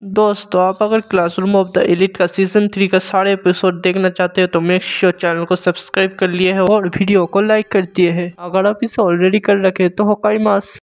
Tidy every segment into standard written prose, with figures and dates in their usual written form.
दोस्तों, आप अगर क्लासरूम ऑफ द एलिट का सीजन 3 का सारे एपिसोड देखना चाहते हो तो मेक श्योर चैनल को सब्सक्राइब कर लिए है और वीडियो को लाइक कर दिए है। अगर आप इसे ऑलरेडी कर रखे तो होकाई मास।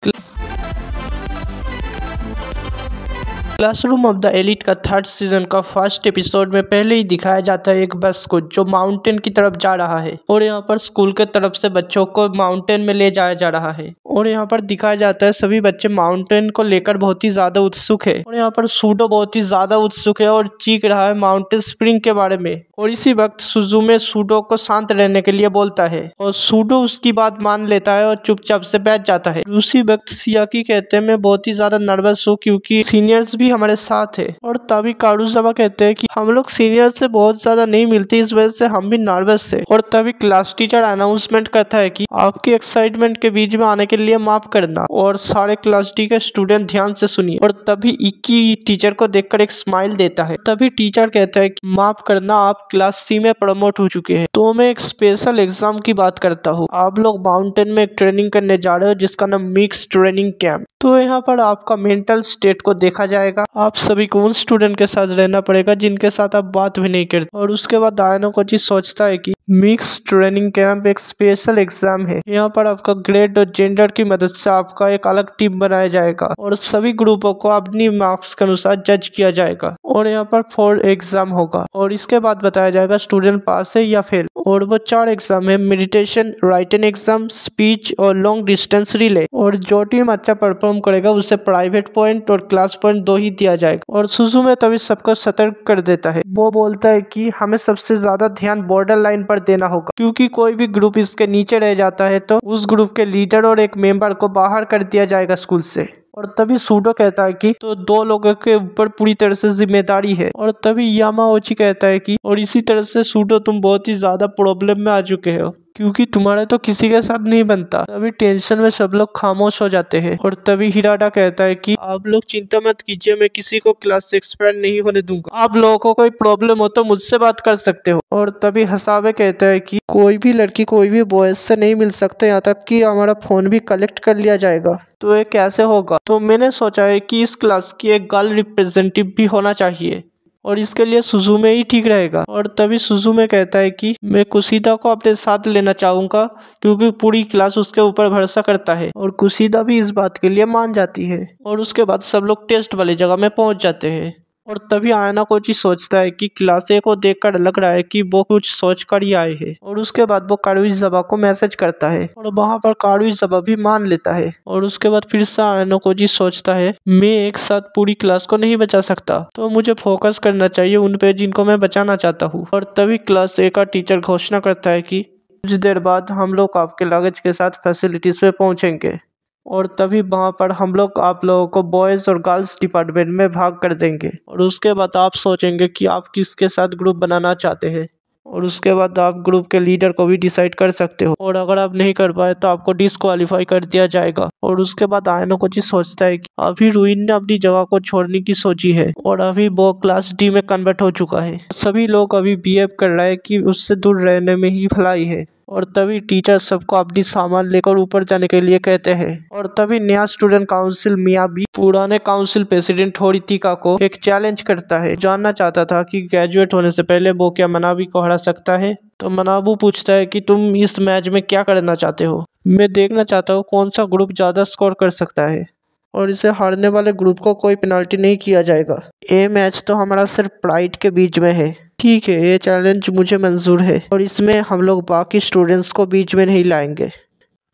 क्लासरूम ऑफ द एलिट का थर्ड सीजन का फर्स्ट एपिसोड में पहले ही दिखाया जाता है एक बस को जो माउंटेन की तरफ जा रहा है और यहाँ पर स्कूल के तरफ से बच्चों को माउंटेन में ले जाया जा रहा है और यहाँ पर दिखाया जाता है सभी बच्चे माउंटेन को लेकर बहुत ही ज्यादा उत्सुक है और यहाँ पर सूडो बहुत ही ज्यादा उत्सुक है और चीख रहा है माउंटेन स्प्रिंग के बारे में। और इसी वक्त सुजुमे सूडो को शांत रहने के लिए बोलता है और सूडो उसकी बात मान लेता है और चुपचाप से बैठ जाता है। उसी वक्त सियाकी कहते हैं मैं बहुत ही ज्यादा नर्वस हूँ क्योंकि सीनियर्स भी हमारे साथ है। और तभी कारुजावा कहते हैं कि हम लोग सीनियर से बहुत ज्यादा नहीं मिलते, इस वजह से हम भी नर्वस है। और तभी क्लास टीचर अनाउंसमेंट करता है कि आपकी एक्साइटमेंट के बीच में आने के लिए माफ करना। और सारे क्लास डी के स्टूडेंट ध्यान से सुनिए। और तभी इक्की टीचर को देखकर एक स्माइल देता है। तभी टीचर कहता है कि माफ करना, आप क्लास सी में प्रमोट हो चुके हैं। तो मैं एक स्पेशल एग्जाम की बात करता हूँ। आप लोग माउंटेन में एक ट्रेनिंग करने जा रहे हो जिसका नाम मिक्स ट्रेनिंग कैंप। तो यहाँ पर आपका मेंटल स्टेट को देखा जाएगा। आप सभी को उन स्टूडेंट के साथ रहना पड़ेगा जिनके साथ आप बात भी नहीं करते। और उसके बाद आयनो कोची सोचता है कि मिक्स ट्रेनिंग कैंप एक स्पेशल एग्जाम है। यहाँ पर आपका ग्रेड और जेंडर की मदद से आपका एक अलग टीम बनाया जाएगा और सभी ग्रुपों को अपनी मार्क्स के अनुसार जज किया जाएगा। और यहाँ पर 4 एग्जाम होगा और इसके बाद बताया जाएगा स्टूडेंट पास है या फेल। और वो 4 एग्जाम है, मेडिटेशन, राइटिंग एग्जाम, स्पीच और लॉन्ग डिस्टेंस रिले। और जो टीम अच्छा परफॉर्म करेगा उसे प्राइवेट पॉइंट और क्लास पॉइंट 2 ही दिया जाएगा। और सुजुमे तभी सबको सतर्क कर देता है। वो बोलता है कि हमें सबसे ज्यादा ध्यान बॉर्डर लाइन पर देना होगा क्योंकि कोई भी ग्रुप इसके नीचे रह जाता है तो उस ग्रुप के लीडर और एक मेंबर को बाहर कर दिया जाएगा स्कूल से। और तभी सूडो कहता है कि तो 2 लोगों के ऊपर पूरी तरह से जिम्मेदारी है। और तभी यामाओची कहता है कि और इसी तरह से सूडो तुम बहुत ही ज्यादा प्रॉब्लम में आ चुके हो क्योंकि तुम्हारा तो किसी के साथ नहीं बनता। तभी टेंशन में सब लोग खामोश हो जाते हैं। और तभी हिराडा कहता है कि आप लोग चिंता मत कीजिए, मैं किसी को क्लास से एक्सपेल नहीं होने दूंगा। आप लोगों को कोई प्रॉब्लम हो तो मुझसे बात कर सकते हो। और तभी हसावे कहता है कि कोई भी लड़की कोई भी बॉयज से नहीं मिल सकते, यहाँ तक कि हमारा फोन भी कलेक्ट कर लिया जाएगा। तो ये कैसे होगा? तो मैंने सोचा है कि इस क्लास की एक गर्ल रिप्रेजेंटेटिव भी होना चाहिए और इसके लिए सुजुमे ही ठीक रहेगा। और तभी सुजुमे कहता है कि मैं कुशिदा को अपने साथ लेना चाहूंगा क्योंकि पूरी क्लास उसके ऊपर भरोसा करता है। और कुशिदा भी इस बात के लिए मान जाती है। और उसके बाद सब लोग टेस्ट वाली जगह में पहुंच जाते हैं। और तभी आयना कोची सोचता है कि क्लास ए को देखकर लग रहा है कि वो कुछ सोच कर ही आए हैं। और उसके बाद वो कारुइजावा को मैसेज करता है और वहाँ पर कारुइजावा भी मान लेता है। और उसके बाद फिर से आयना कोची सोचता है मैं एक साथ पूरी क्लास को नहीं बचा सकता, तो मुझे फोकस करना चाहिए उन पे जिनको मैं बचाना चाहता हूँ। और तभी क्लास ए का टीचर घोषणा करता है कि कुछ देर बाद हम लोग आपके लगेज के साथ फैसिलिटीज पे पहुंचेंगे। और तभी वहाँ पर हम लोग आप लोगों को बॉयज़ और गर्ल्स डिपार्टमेंट में भाग कर देंगे। और उसके बाद आप सोचेंगे कि आप किसके साथ ग्रुप बनाना चाहते हैं और उसके बाद आप ग्रुप के लीडर को भी डिसाइड कर सकते हो। और अगर आप नहीं कर पाए तो आपको डिस्क्वालीफाई कर दिया जाएगा। और उसके बाद आयनो कुछ सोचता है कि अभी रुइन ने अपनी जगह को छोड़ने की सोची है और अभी वो क्लास डी में कन्वर्ट हो चुका है। सभी लोग अभी बिहेव कर रहे हैं कि उससे दूर रहने में ही भलाई है। और तभी टीचर सबको अपनी सामान लेकर ऊपर जाने के लिए कहते हैं। और तभी नया स्टूडेंट काउंसिल मियाबी पुराने काउंसिल प्रेसिडेंट होरितिका को एक चैलेंज करता है। जानना चाहता था कि ग्रेजुएट होने से पहले वो क्या मनाबी को हरा सकता है। तो मनाबू पूछता है कि तुम इस मैच में क्या करना चाहते हो? मैं देखना चाहता हूँ कौन सा ग्रुप ज्यादा स्कोर कर सकता है और इसे हारने वाले ग्रुप को कोई पेनाल्टी नहीं किया जाएगा। ये मैच तो हमारा सिर्फ प्राइड के बीच में है। ठीक है, ये चैलेंज मुझे मंजूर है और इसमें हम लोग बाकी स्टूडेंट्स को बीच में नहीं लाएंगे।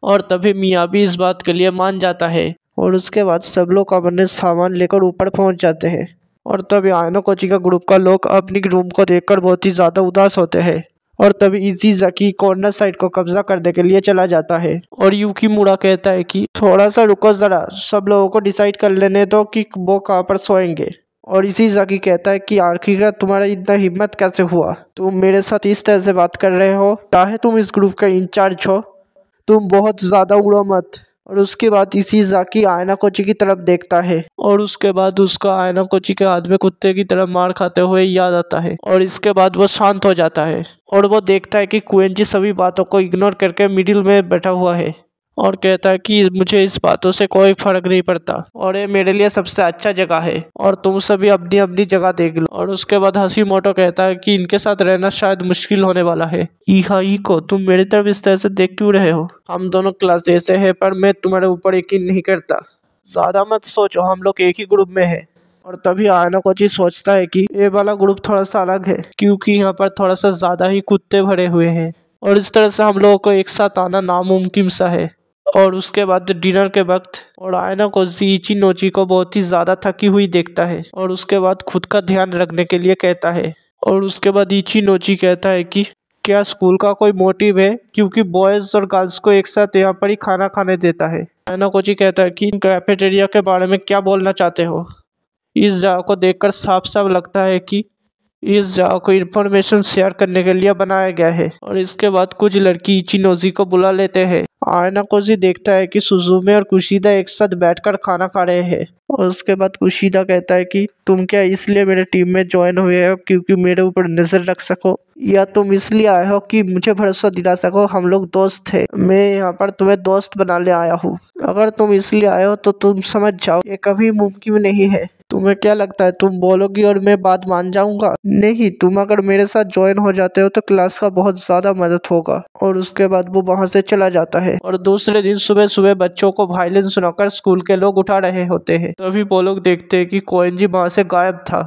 और तभी मियाबी इस बात के लिए मान जाता है और उसके बाद सब लोग अपने सामान लेकर ऊपर पहुंच जाते हैं। और तभी आयनो कोची का ग्रुप का लोग अपनी रूम को देखकर बहुत ही ज्यादा उदास होते हैं। और तभी इशिज़ाकी कॉर्नर साइड को कब्जा करने के लिए चला जाता है। और युकीमुरा कहता है कि थोड़ा सा रुको जरा, सब लोगों को डिसाइड कर लेने दो कि वो कहाँ पर सोएंगे। और इशिज़ाकी कहता है कि आखिरकार तुम्हारा इतना हिम्मत कैसे हुआ? तुम मेरे साथ इस तरह से बात कर रहे हो, चाहे तुम इस ग्रुप का इंचार्ज हो, तुम बहुत ज्यादा उड़ो मत। और उसके बाद इशिज़ाकी आयना कोची की तरफ देखता है और उसके बाद उसका आयना कोची के हाथ में कुत्ते की तरफ मार खाते हुए याद आता है। और इसके बाद वो शांत हो जाता है और वो देखता है कि कुएंजी सभी बातों को इग्नोर करके मिडिल में बैठा हुआ है। और कहता है कि मुझे इस बातों से कोई फर्क नहीं पड़ता और ये मेरे लिए सबसे अच्छा जगह है और तुम सभी अपनी अपनी जगह देख लो। और उसके बाद हशीमोटो कहता है कि इनके साथ रहना शायद मुश्किल होने वाला है। इको तुम मेरी तरफ इस तरह से देख क्यों रहे हो? हम दोनों क्लास जैसे हैं पर मैं तुम्हारे ऊपर यकीन नहीं करता। ज्यादा मत सोचो, हम लोग एक ही ग्रुप में है। और तभी आयनोकोची सोचता है कि ये वाला ग्रुप थोड़ा सा अलग है क्योंकि यहाँ पर थोड़ा सा ज्यादा ही कुत्ते भरे हुए हैं और इस तरह से हम लोगों को एक साथ आना नामुमकिन सा है। और उसके बाद डिनर के वक्त और आयनोकोची इचिनोची को बहुत ही ज्यादा थकी हुई देखता है और उसके बाद खुद का ध्यान रखने के लिए कहता है। और उसके बाद इचिनोची कहता है कि क्या स्कूल का कोई मोटिव है क्योंकि बॉयज और गर्ल्स को एक साथ यहाँ पर ही खाना खाने देता है। आयनोकोची कहता है कि कैफेटेरिया के बारे में क्या बोलना चाहते हो? इस जगह को देखकर साफ साफ लगता है कि इस जगह को इन्फॉर्मेशन शेयर करने के लिए बनाया गया है। और इसके बाद कुछ लड़की इचिनोजी को बुला लेते हैं। आयनोकोची देखता है कि सुजुमे और कुशिदा एक साथ बैठकर खाना खा रहे हैं और उसके बाद कुशिदा कहता है कि तुम क्या इसलिए मेरे टीम में ज्वाइन हुए हो क्योंकि मेरे ऊपर नजर रख सको या तुम इसलिए आए हो कि मुझे भरोसा दिला सको? हम लोग दोस्त थे, मैं यहाँ पर तुम्हें दोस्त बनाने आया हूँ। अगर तुम इसलिए आए हो तो तुम समझ जाओ ये कभी मुमकिन नहीं है। तुम्हें क्या लगता है तुम बोलोगी और मैं बात मान जाऊंगा? नहीं, तुम अगर मेरे साथ ज्वाइन हो जाते हो तो क्लास का बहुत ज्यादा मदद होगा। और उसके बाद वो वहां से चला जाता है। और दूसरे दिन सुबह सुबह बच्चों को वायलिन सुनाकर स्कूल के लोग उठा रहे होते हैं। तभी वो लोग देखते हैं कि कोएंजी वहां से गायब था।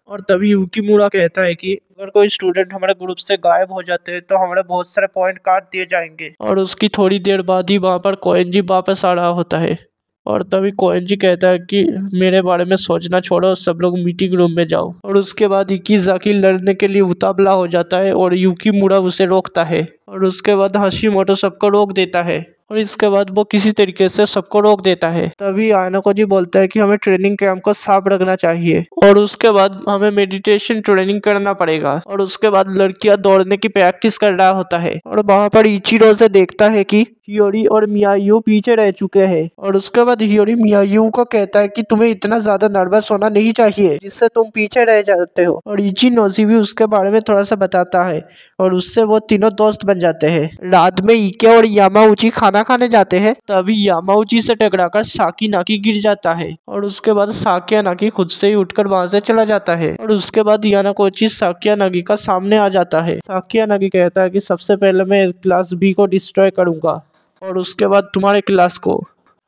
और तभी युकीमुरा कहता है कि अगर कोई स्टूडेंट हमारे ग्रुप से गायब हो जाते हैं तो हमारे बहुत सारे पॉइंट काट दिए जाएंगे। और उसकी थोड़ी देर बाद ही वहां पर कोएंजी वापस आ रहा होता है। और तभी कोएंजी कहता है कि मेरे बारे में सोचना छोड़ो, सब लोग मीटिंग रूम में जाओ। और उसके बाद इकिजाकी लड़ने के लिए उतावला हो जाता है और युकीमुरा उसे रोकता है। और उसके बाद हशीमोटो सबको रोक देता है और इसके बाद वो किसी तरीके से सबको रोक देता है। तभी आयनोकोजी बोलता है कि हमें ट्रेनिंग कैंप को साफ रखना चाहिए और उसके बाद हमें मेडिटेशन ट्रेनिंग करना पड़ेगा। और उसके बाद लड़कियां दौड़ने की प्रैक्टिस कर रहा होता है और वहां पर इचिरो से देखता है कि हियोरी और मियायू पीछे रह चुके हैं। और उसके बाद हियोरी मियायू को कहता है कि तुम्हें इतना ज्यादा नर्वस होना नहीं चाहिए जिससे तुम पीछे रह जाते हो। और इचिनोजी भी उसके बारे में थोड़ा सा बताता है और उससे वो तीनों दोस्त बन जाते हैं। रात में इके और यामाउची खाना खाने जाते हैं। तभी यामाउची से टकराकर साकी नाकी गिर जाता है और उसके बाद साकिया नाकी खुद से ही उठकर वहां से चला जाता है। और उसके बाद यानाकोची साकिया नागी का सामने आ जाता है। साकिया नागी कहता है कि सबसे पहले मैं क्लास बी को डिस्ट्रॉय करूंगा और उसके बाद तुम्हारे क्लास को।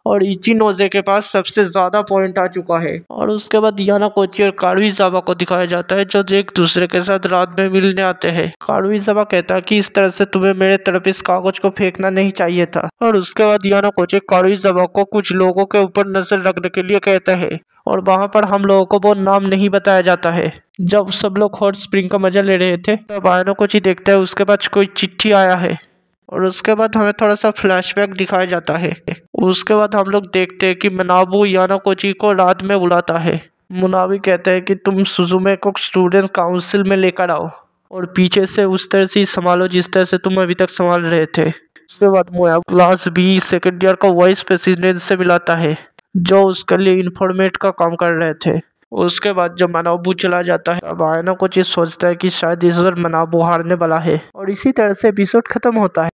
और इचिनोजे के पास सबसे ज्यादा पॉइंट आ चुका है। और उसके बाद यानाकोची और कारुइजावा को दिखाया जाता है जो एक दूसरे के साथ रात में मिलने आते हैं। कारुइजावा कहता है कि इस तरह से तुम्हें मेरे तरफ इस कागज को फेंकना नहीं चाहिए था। और उसके बाद यानाकोची कारुइजावा को कुछ लोगों के ऊपर नजर रखने के लिए कहता है और वहां पर हम लोगों को वो नाम नहीं बताया जाता है। जब सब लोग हॉट स्प्रिंग का मजा ले रहे थे तब यानाकोची देखता है उसके पास कोई चिट्ठी आया है। और उसके बाद हमें थोड़ा सा फ्लैशबैक दिखाया जाता है। उसके बाद हम लोग देखते हैं कि मनाबू यानाकोची को रात में बुलाता है। मुनाबी कहते हैं कि तुम सुजुमे को स्टूडेंट काउंसिल में लेकर आओ और पीछे से उस तरह से संभालो जिस तरह से तुम अभी तक संभाल रहे थे। उसके बाद मोया क्लास बी सेकेंड ईयर का वाइस प्रेसिडेंट से मिलाता है जो उसके लिए इन्फॉर्मेट का काम कर रहे थे। उसके बाद जब मनाबू चला जाता है तब आयनोकोची सोचता है कि शायद इस बार मनाबू हारने वाला है और इसी तरह से एपिसोड खत्म होता है।